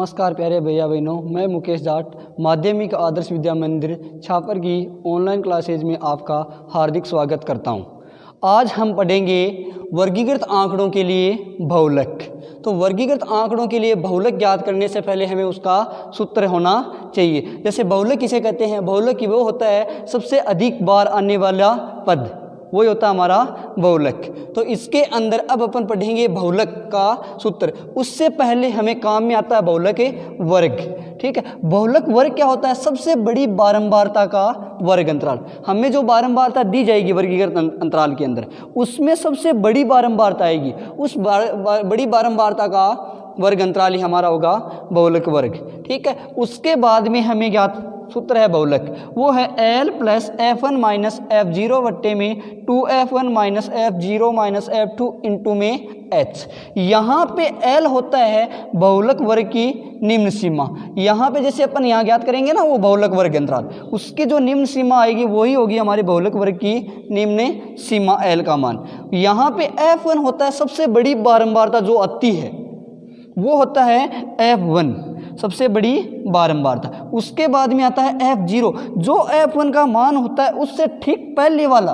नमस्कार प्यारे भैया बहनों, मैं मुकेश जाट माध्यमिक आदर्श विद्या मंदिर छापर की ऑनलाइन क्लासेज में आपका हार्दिक स्वागत करता हूं। आज हम पढ़ेंगे वर्गीकृत आंकड़ों के लिए बहुलक। तो वर्गीकृत आंकड़ों के लिए बहुलक ज्ञात करने से पहले हमें उसका सूत्र होना चाहिए। जैसे बहुलक किसे कहते हैं? बहुलक की वो होता है सबसे अधिक बार आने वाला पद, वही होता है हमारा बहुलक। तो इसके अंदर अब अपन पढ़ेंगे बहुलक का सूत्र। उससे पहले हमें काम में आता है बहुलक वर्ग। ठीक है, बहुलक वर्ग क्या होता है? सबसे बड़ी बारंबारता का वर्ग अंतराल। हमें जो बारंबारता दी जाएगी वर्गीकृत अंतराल के अंदर, उसमें सबसे बड़ी बारंबारता आएगी। उस बड़ी बारंबारता का वर्ग अंतराल ही हमारा होगा बहुलक वर्ग। ठीक है, उसके बाद में हमें ज्ञात सूत्र है बहुलक, वो है L plus F1 minus F0 वट्टे में 2F1 minus F0 minus F2 into में H। यहाँ पे L होता है बहुलक वर्ग की निम्न सीमा। यहाँ पे जैसे अपन यहाँ ज्ञात करेंगे ना वो बहुलक वर्ग अंतराल, उसकी जो निम्न सीमा आएगी वही होगी हमारे बहुलक वर्ग की निम्न सीमा L का मान। यहाँ पे F1 होता है सबसे बड़ी बारंबारता जो आती है, वो होता है F1 सबसे बड़ी बारंबारता। उसके बाद में आता है F0 जो F1 का मान होता है उससे ठीक पहले वाला।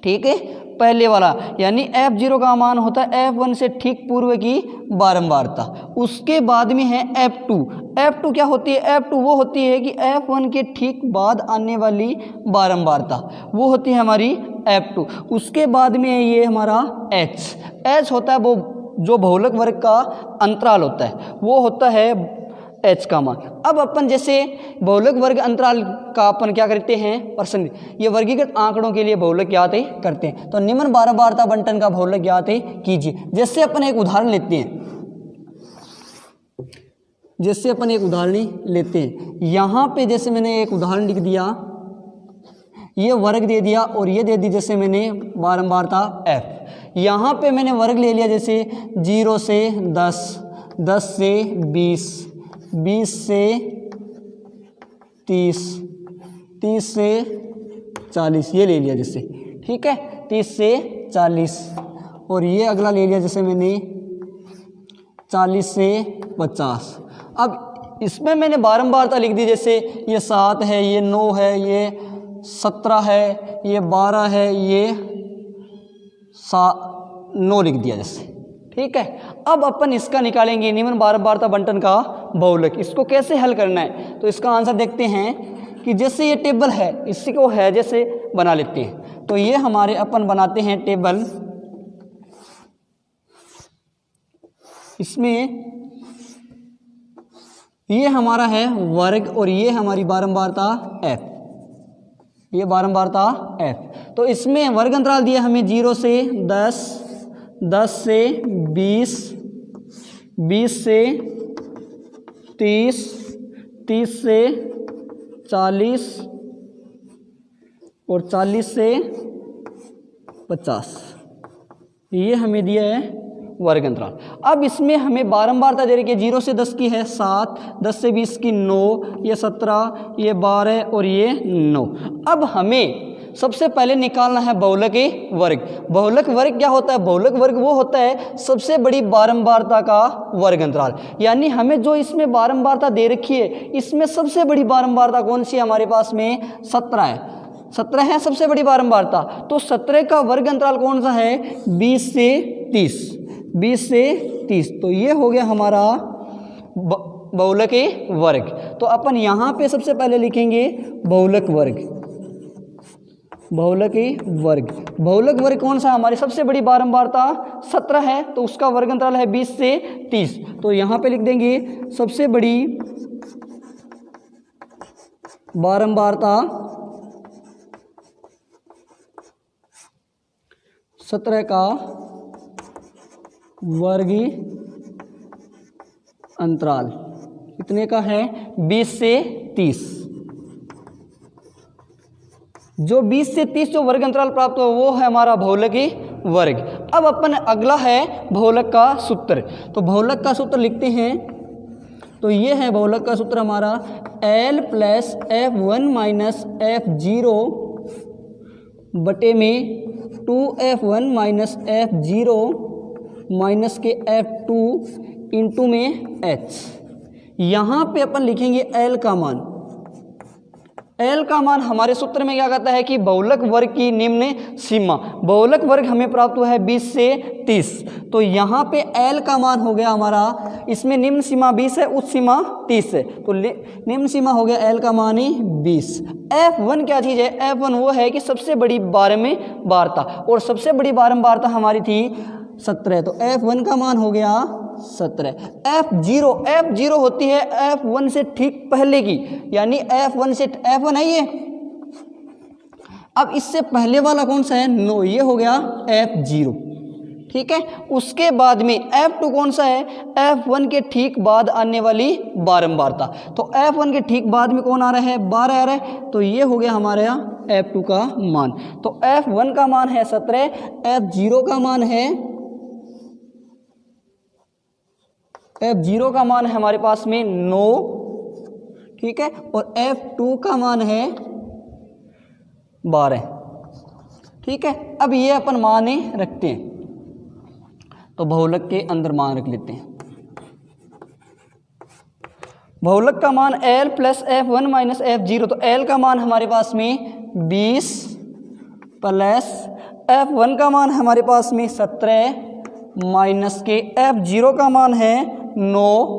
ठीक है, पहले वाला यानी F0 का मान होता है F1 से ठीक पूर्व की बारंबारता। उसके बाद में है F2। F2 क्या होती है? F2 वो होती है कि F1 के ठीक बाद आने वाली बारंबारता, वो होती है हमारी F2। उसके बाद में है ये हमारा H। H होता है वो जो बहुलक वर्ग का अंतराल होता है, वो होता है H का मान। अब अपन जैसे बहुलक वर्ग अंतराल का अपन क्या करते हैं? प्रश्न ये वर्गीकृत आंकड़ों के लिए बहुलक ज्ञात करते हैं। तो निम्न बारंबारता बंटन का बहुलक ज्ञात कीजिए। जैसे अपन एक उदाहरण लेते हैं, यहाँ पे जैसे मैंने एक उदाहरण लिख दिया, ये वर्ग दे दिया और ये दे दी जैसे मैंने बारंबारता F। यहाँ पे मैंने वर्ग ले लिया जैसे 0 से 10, 10 से 20, 20 से 30, 30 से 40, ये ले लिया जैसे। ठीक है, 30 से 40 और ये अगला ले लिया जैसे मैंने 40 से 50। अब इसमें मैंने बारंबारता लिख दी, जैसे ये 7 है, ये 9 है, ये 17 है, ये 12 है, ये 9 लिख दिया जैसे। ठीक है, अब अपन इसका निकालेंगे निम्न बारंबारता बंटन का बहुलक। इसको कैसे हल करना है? तो इसका आंसर देखते हैं कि जैसे ये टेबल है, इसी को है जैसे बना लेते हैं। तो ये हमारे अपन बनाते हैं टेबल, इसमें ये हमारा है वर्ग और ये हमारी बारंबारता F, ये बारंबारता F। तो इसमें वर्ग अंतराल दिया हमें 0 से 10, 10 से 20, 20 से 30, 30 से 40 और 40 से 50, ये हमें दिया है वर्ग अंतराल। अब इसमें हमें बारंबारता दे रखी है 0 से 10 की है 7, 10 से 20 की 9, ये 17, ये 12 और ये 9। अब हमें सबसे पहले निकालना है बहुलक वर्ग। बहुलक वर्ग क्या होता है? बहुलक वर्ग वो होता है सबसे बड़ी बारंबारता का वर्ग अंतराल। यानी हमें जो इसमें बारंबारता दे रखी है, इसमें सबसे बड़ी बारंबारता कौन सी है हमारे पास में? 17 है। 17 है सबसे बड़ी बारंबारता। तो 17 का वर्ग अंतराल कौन सा है? 20 से 30, 20 से 30। तो ये हो गया हमारा बहुलक वर्ग। तो अपन यहाँ पे सबसे पहले लिखेंगे बहुलक वर्ग। बहुलक वर्ग, बहुलक वर्ग कौन सा? हमारी सबसे बड़ी बारंबारता 17 है, तो उसका वर्ग अंतराल है 20 से 30। तो यहाँ पे लिख देंगे सबसे बड़ी बारंबारता 17 का वर्गी अंतराल कितने का है? 20 से 30। जो 20 से 30 जो वर्ग अंतराल प्राप्त हो वो है हमारा बहुलक वर्ग। अब अपन अगला है बहुलक का सूत्र। तो बहुलक का सूत्र लिखते हैं। तो ये है बहुलक का सूत्र हमारा L plus F1 minus F0 बटे में 2F1 माइनस F0 माइनस के F2 इंटू में H। यहाँ पे अपन लिखेंगे एल का मान। एल का मान हमारे सूत्र में क्या कहता है कि बहुलक वर्ग की निम्न सीमा। बहुलक वर्ग हमें प्राप्त हुआ है 20 से 30, तो यहाँ पे एल का मान हो गया हमारा, इसमें निम्न सीमा 20 है, उच्च सीमा 30 है, तो निम्न सीमा हो गया एल का मान ही 20। F1 क्या चीज़ है? F1 वो है कि सबसे बड़ी बारंबारता, और सबसे बड़ी बारंबारता हमारी थी 17, तो F1 का मान हो गया 17। F0 होती है F1 से ठीक पहले की, यानी F1 से F1 है ये। अब इससे पहले वाला कौन सा है? 9, ये हो गया F0, ठीक है। उसके बाद में F2 कौन सा है? F1 के ठीक बाद आने वाली बारंबारता, तो F1 के ठीक बाद में कौन आ रहा है? 12 आ रहा है, तो ये हो गया हमारे यहाँ F2 का मान। तो F1 का मान है 17, F0 का मान है हमारे पास में 9, ठीक है, और F2 का मान है 12, ठीक है। अब ये अपन मान रखते हैं, तो बहुलक के अंदर मान रख लेते हैं। बहुलक का मान L plus F1 minus F0, तो L का मान हमारे पास में 20 प्लस F1 का मान हमारे पास में 17 माइनस के F0 का मान है 9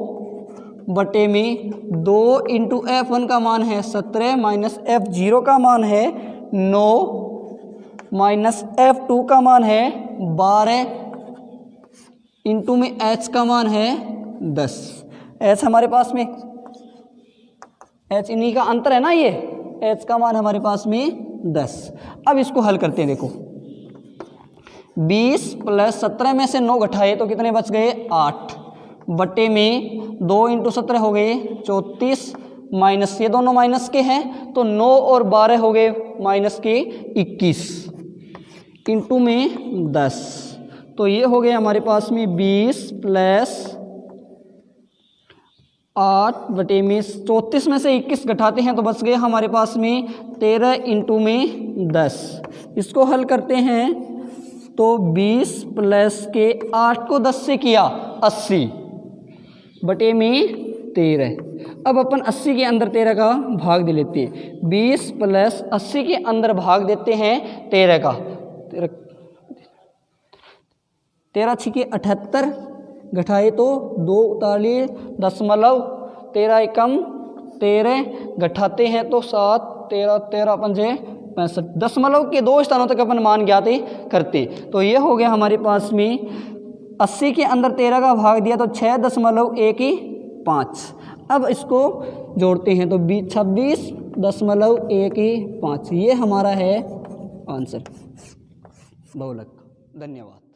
बटे में 2 इंटू F1 का मान है 17 माइनस F0 का मान है 9 माइनस F2 का मान है 12 इंटू में H का मान है 10। H हमारे पास में, H इन्हीं का अंतर है ना, ये H का मान हमारे पास में 10। अब इसको हल करते हैं, देखो 20 प्लस 17 में से 9 घटाए तो कितने बच गए? 8 बटे में 2 इंटू 17 हो गए 34, माइनस ये दोनों माइनस के हैं, तो 9 और 12 हो गए माइनस के 21 इंटू में 10, तो ये हो गया हमारे पास में 20 प्लस 8 बटे में 34 में से 21 घटाते हैं तो बच गए हमारे पास में 13 इंटू में 10। इसको हल करते हैं तो 20 प्लस के 8 को 10 से किया 80 बटे में 13। अब अपन 80 के अंदर 13 का भाग दे लेते हैं। 20 प्लस 80 के अंदर भाग देते हैं 13 का, 13 छिके 78 घटाए तो 2 उतारिए 0.13 एकम 13 घटाते हैं तो 7 13 13 पंजे 65, दशमलव के 2 स्थानों तक अपन मान ज्ञात करते। तो ये हो गया हमारे पास में 80 के अंदर 13 का भाग दिया तो 6.15। अब इसको जोड़ते हैं तो 26.15, ये हमारा है आंसर बहुलक। धन्यवाद।